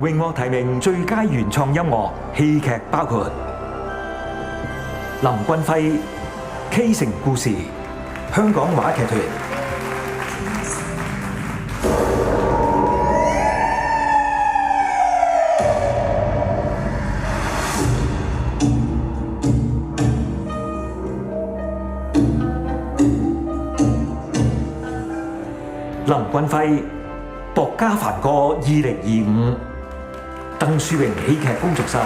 榮獲提名最佳原創音樂戲劇包括林君輝《K 城故事》香港話劇團。林君輝薄家梵歌2025，鄧樹榮戲劇工作室。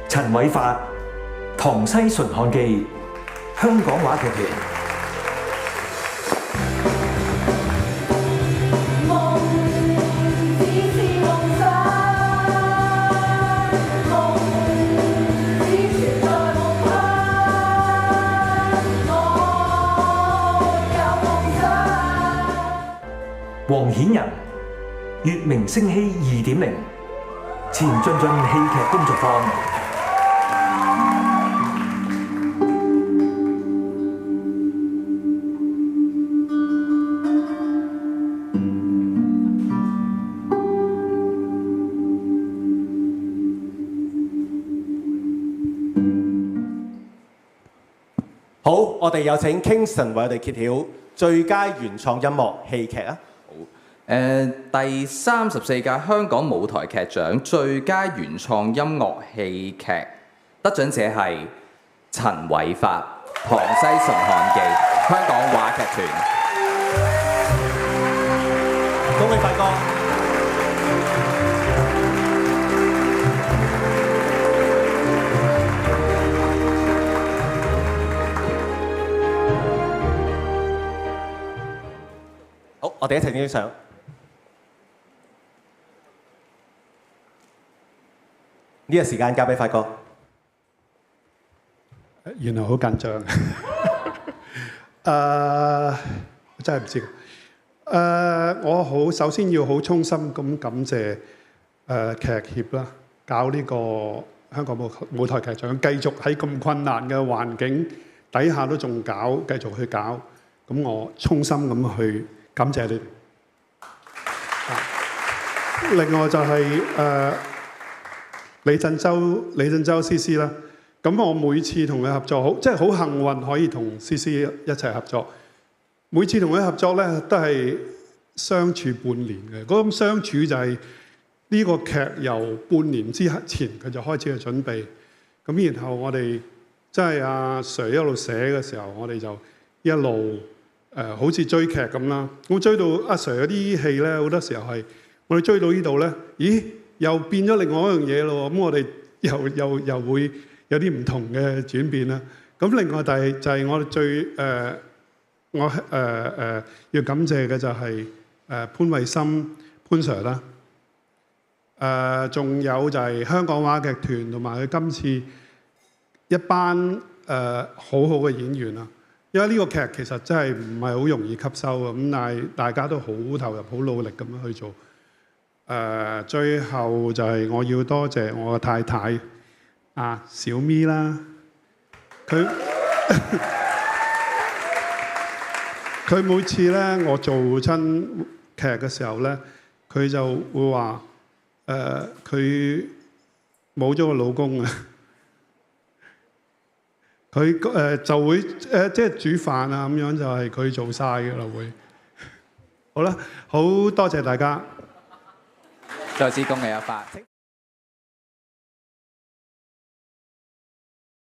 陳偉發《唐西純漢記》香港話劇團。黃顯仁《月明星稀2.0》前進戲劇工作坊。好，我哋有請 Kingston 為我哋揭曉最佳原創音樂戲劇啊！第34屆香港舞台劇獎最佳原創音樂戲劇得獎者係陳偉發《唐西純漢記》香港話劇團。恭喜發哥！好，我哋一齊影相。呢個時間交俾發哥。原來好緊張。真係唔知。我首先要好衷心咁感謝劇協啦，搞呢個香港舞台劇獎，繼續喺咁困難嘅環境底下都仲搞，繼續去搞。咁我衷心咁去感謝你哋。另外就係李振洲思思啦，咁我每次同佢合作，即係好幸運可以同思思一齊合作。每次同佢合作咧，都係相處半年嘅。嗰種相處就係呢個劇由半年之前佢就開始去準備，咁然後我哋即係阿 Sir 一路寫嘅時候，我哋就一路好似追劇咁啦。咁追到阿 Sir 嗰啲戲咧，好多時候係我哋追到呢度咧，咦？又變咗另外一樣嘢咯，咁我哋又會有啲唔同嘅轉變啦。咁另外就係我哋最要感謝嘅就係潘惠森潘 Sir 啦。仲有就係香港話劇團同埋佢今次一班好好嘅演員啦。因為呢個劇其實真係唔係好容易吸收嘅，咁但係大家都好投入、好努力咁樣去做。最後就係我要多謝我嘅太太小咪啦，佢每次咧我做親劇嘅時候咧，佢就會話佢冇咗個老公啊，佢就會即係煮飯啊咁樣，就係佢做晒嘅啦會。好啦，好多謝大家。再次恭喜阿發。